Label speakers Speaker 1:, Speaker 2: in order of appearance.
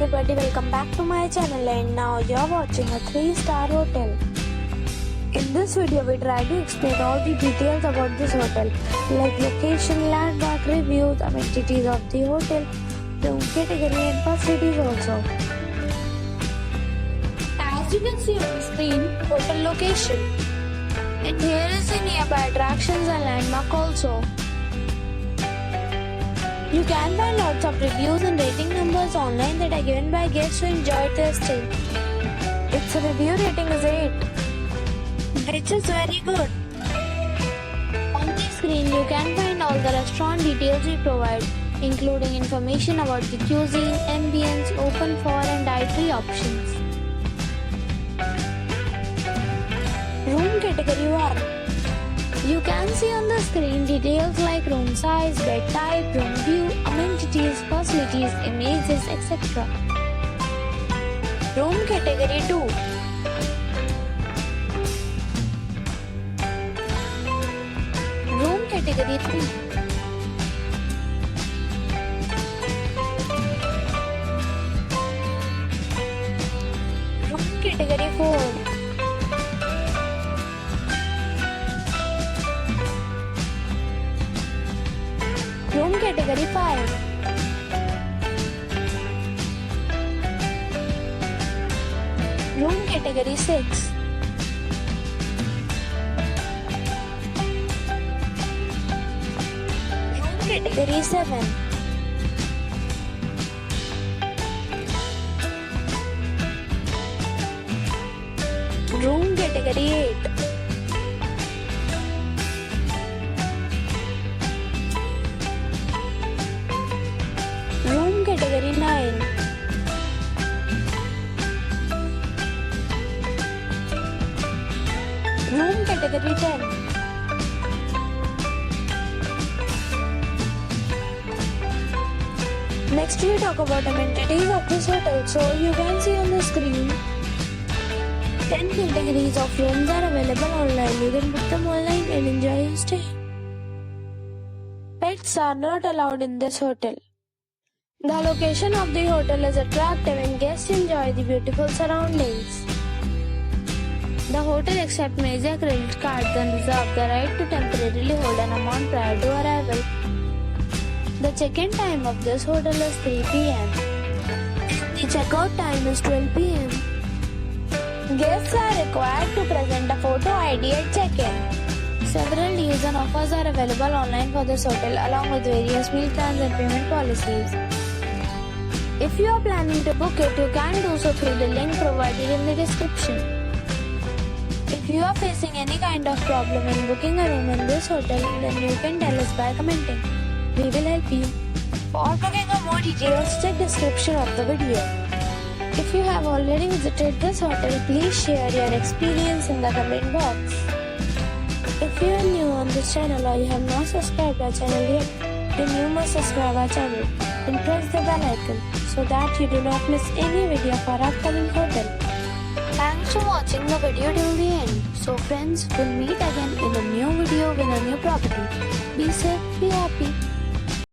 Speaker 1: everybody, welcome back to my channel, and now you're watching a 3-star hotel. In this video we try to explain all the details about this hotel, like location, landmark, reviews, amenities of the hotel, room category and facilities also. As you can see on the screen, hotel location. And here is the nearby attractions and landmark also. You can find lots of reviews and rating numbers online that are given by guests who enjoyed their stay. Its review rating is 8, which is very good. On the screen you can find all the restaurant details we provide, including information about the cuisine, ambience, open for and dietary options. Room category 1. You can see on the screen details like room size, bed type, room view, amenities, facilities, images, etc. Room category 2. Room category 3. Room category 4. Room category 5. Room category 6. Room category 7. Room category 8. Room category 9. Room category 10. Next we talk about amenities of this hotel. So you can see on the screen 10 categories of rooms are available online. You can book them online and enjoy your stay. Pets are not allowed in this hotel. The location of the hotel is attractive and guests enjoy the beautiful surroundings. The hotel accepts major credit cards and reserves the right to temporarily hold an amount prior to arrival. The check-in time of this hotel is 3 p.m. The checkout time is 12 p.m. Guests are required to present a photo ID at check-in. Several deals and offers are available online for this hotel along with various meal plans and payment policies. If you are planning to book it, you can do so through the link provided in the description. If you are facing any kind of problem in booking a room in this hotel, then you can tell us by commenting. We will help you. For booking or more details, check description of the video. If you have already visited this hotel, please share your experience in the comment box. If you are new on this channel or you have not subscribed our channel yet, then you must subscribe our channel and press the bell icon so that you do not miss any video of our upcoming hotel. Thanks for watching the video till the end. So friends, we'll meet again in a new video with a new property. Be safe, be happy.